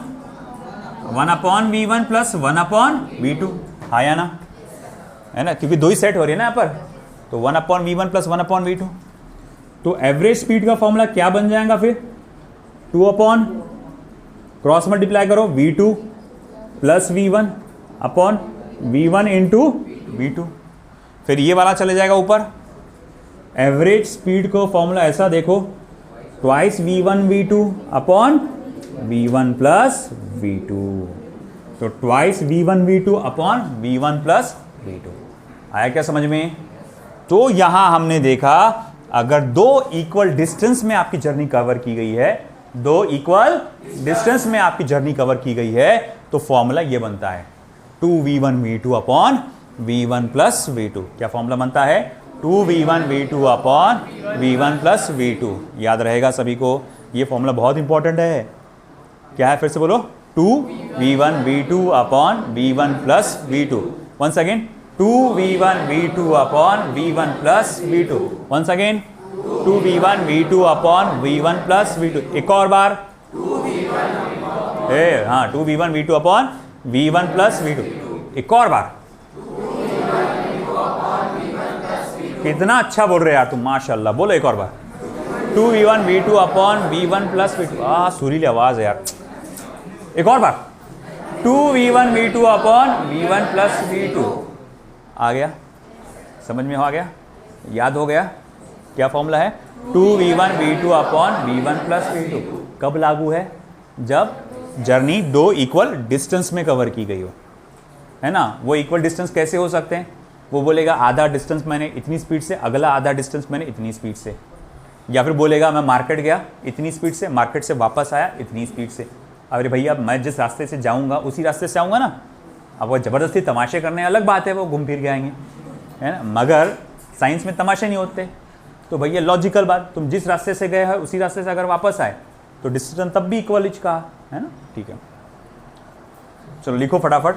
S1: 1 upon V1 plus 1 upon V2, हाँ या ना, है ना, क्योंकि दो ही सेट हो रही है ना यहाँ पर। तो 1 upon V1 plus 1 upon V2, तो एवरेज स्पीड का फॉर्मूला क्या बन जाएगा फिर, 2 अपॉन क्रॉस मल्टीप्लाई करो V2 plus V1 upon V1 into V2, फिर ये वाला चले जाएगा ऊपर। एवरेज स्पीड को फॉर्मूला ऐसा देखो, twice V1 V2 upon V1 plus V2, तो twice V1 V2 upon V1 plus V2। आया क्या समझ में? तो यहां हमने देखा, अगर दो इक्वल डिस्टेंस में आपकी जर्नी कवर की गई है, दो इक्वल डिस्टेंस में आपकी जर्नी कवर की गई है, तो फॉर्मूला ये बनता है 2V1 V2 upon V1 plus V2। क्या फॉर्मूला बनता है, 2V1 V2 upon V1 plus V2। याद रहेगा सभी को, ये फॉर्मूला बहुत इंपॉर्टेंट है। क्या है, फिर से बोलो, 2V1 V2 upon V1 plus V2। Once again 2V1 V2 upon V1 plus V2। Once again 2v1v2 upon v1 plus v2। एक और बार, हाँ 2v1v2 upon v1 plus v2। एक और बार, कितना अच्छा बोल रहे यार तुम, माशाल्लाह। बोलो एक और बार, 2v1v2 upon v1 plus v2। सुरीली आवाज है यार। एक और बार, 2v1v2 upon v1 plus v2। आ गया, समझ में आ गया, याद हो गया क्या फॉर्मूला है? 2v1v2 upon v1 plus v2 कब लागू है? जब जर्नी दो इक्वल डिस्टेंस में कवर की गई हो, है ना। वो इक्वल डिस्टेंस कैसे हो सकते हैं? वो बोलेगा आधा डिस्टेंस मैंने इतनी स्पीड से, अगला आधा डिस्टेंस मैंने इतनी स्पीड से। या फिर बोलेगा मैं मार्केट गया इतनी स्पीड से, मार्केट से वापस आया इतनी स्पीड से। अरे भैया मैं जिस रास्ते से जाऊंगा उसी रास्ते से आऊँगा ना। अब वो ज़बरदस्ती तमाशे करने अलग बात है, वो घूम फिर के आएंगे, है ना। मगर साइंस में तमाशे नहीं होते। तो भैया लॉजिकल बात, तुम जिस रास्ते से गए हो उसी रास्ते से अगर वापस आए तो डिस्टेंस तब भी इक्वल का, है ना। ठीक है, चलो लिखो फटाफट।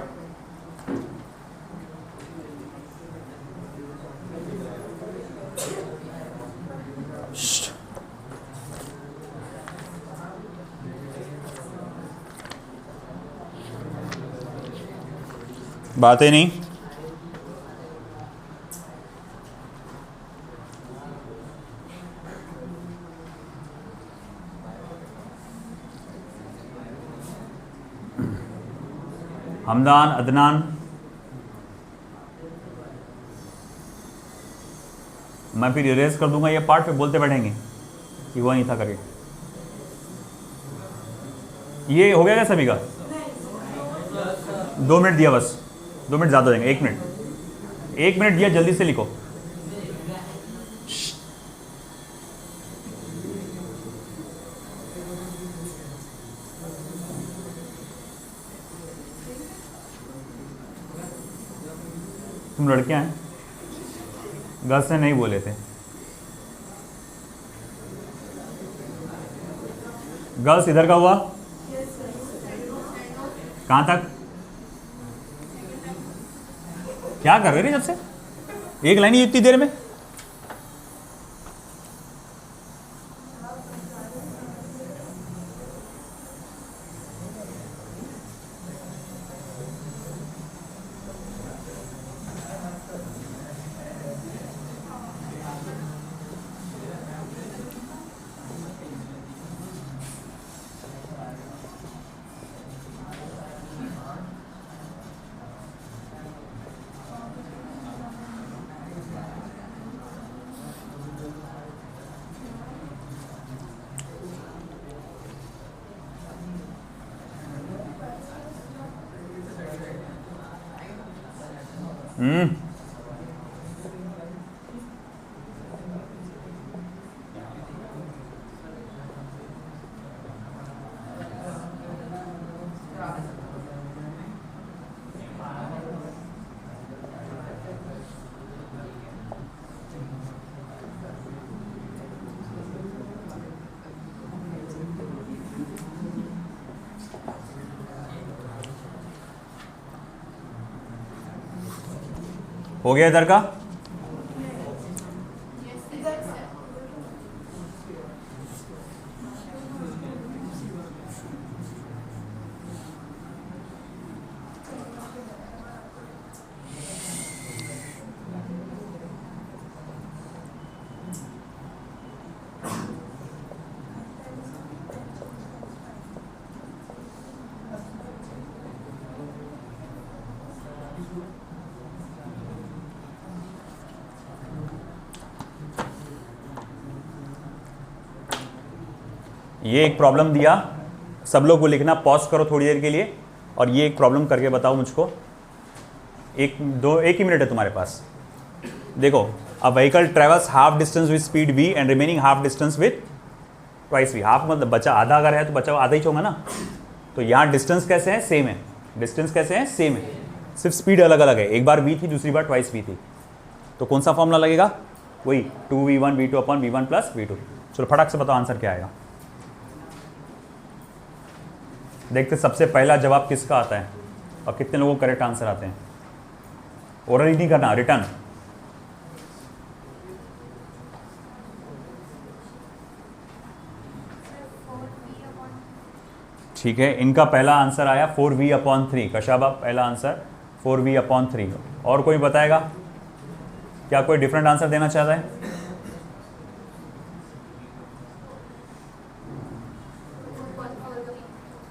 S1: बातें नहीं, हमदान, अदनान, मैं फिर इरेज कर दूंगा ये पार्ट, पे बोलते बैठेंगे कि वो नहीं था करके। ये हो गया क्या सभी का? 2 मिनट दिया, बस 2 मिनट ज़्यादा देंगे, 1 मिनट, 1 मिनट दिया, जल्दी से लिखो। तुम लड़कियां हैं, गर्ल्स से नहीं बोले थे। गर्ल्स इधर का हुआ, कहां तक? क्या कर रहे थे जब से? एक लाइन ही इतनी देर में? हो गया इधर का? ये एक प्रॉब्लम दिया, सब लोग को लिखना, पॉज करो थोड़ी देर के लिए और ये एक प्रॉब्लम करके बताओ मुझको। एक ही मिनट है तुम्हारे पास। देखो, a vehicle travels half distance with speed v and remaining half distance with twice v। Half मतलब बचा आधा, अगर है तो बचा आधा ही होगा ना। तो यहाँ डिस्टेंस कैसे है? सेम है। डिस्टेंस कैसे है? सेम है, सिर्फ स्पीड अलग अलग है। एक बार v थी, दूसरी बार ट्वाइस v थी। तो कौन सा फॉर्मूला लगेगा? वही 2v1v2 upon v1 plus v2। चलो फटाक से बताओ आंसर क्या आएगा। देखते सबसे पहला जवाब किसका आता है और कितने लोगों को करेक्ट आंसर आते हैं। ओरल नहीं करना, रिटर्न। ठीक है, इनका पहला आंसर आया 4v/3। कशाबा पहला आंसर 4v/3। और कोई बताएगा? क्या कोई डिफरेंट आंसर देना चाहता है?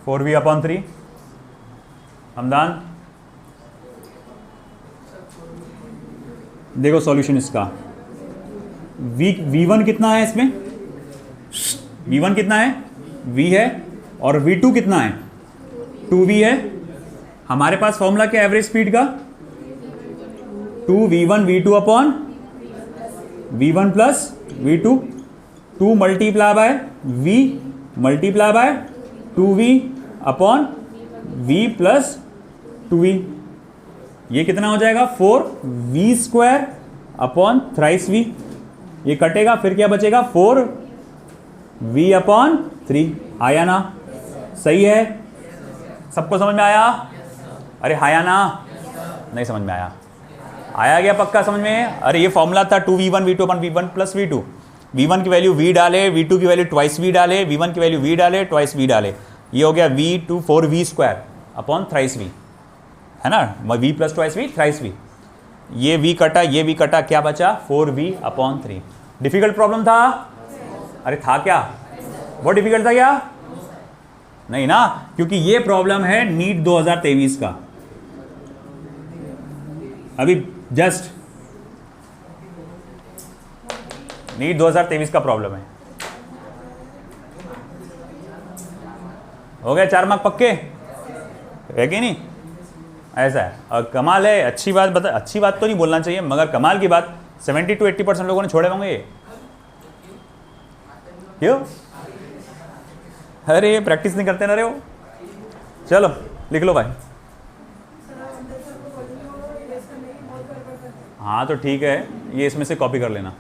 S1: Four v/3। हमदान, देखो सॉल्यूशन इसका। v1 कितना है इसमें? v1 कितना है? v है। और v2 कितना है? 2v है। हमारे पास फॉर्मूला क्या एवरेज स्पीड का? 2v1 v2 upon v1 plus v2। 2 multiply by v multiply by 2v upon v plus 2v। ये कितना हो जाएगा? 4v² upon thrice v। ये कटेगा, फिर क्या बचेगा? 4v/3। आया ना? सही है? सबको समझ में आया? अरे आया ना? नहीं समझ में आया? आया गया पक्का समझ में? अरे ये फॉर्मूला था 2v1 v2 upon v1 plus v2। v1 की वैल्यू v डाले, v2 की वैल्यू ट्वाइस v डाले, v1 की वैल्यू v डाले, ट्वाइस v डाले। ये हो गया v2 4v² upon thrice v, है ना? v plus twice v thrice v। ये v कटा, ये v कटा, क्या बचा? 4v/3। डिफिकल्ट प्रॉब्लम था? अरे था क्या? बहुत डिफिकल्ट था क्या? नहीं ना, क्योंकि ये प्रॉब्लम है नीट 2023 का। अभी जस्ट नीट 2023 का प्रॉब्लम है। हो गया 4 मार्क पक्के? है कि नहीं? ऐसा है। और कमाल है, अच्छी बात बता, अच्छी बात तो नहीं बोलना चाहिए, मगर कमाल की बात 70 to 80% लोगों ने छोड़े होंगे ये। क्यों? अरे प्रैक्टिस नहीं करते ना रे वो। चलो लिख लो भाई। हाँ तो ठीक है, ये इसमें से कॉपी कर लेना।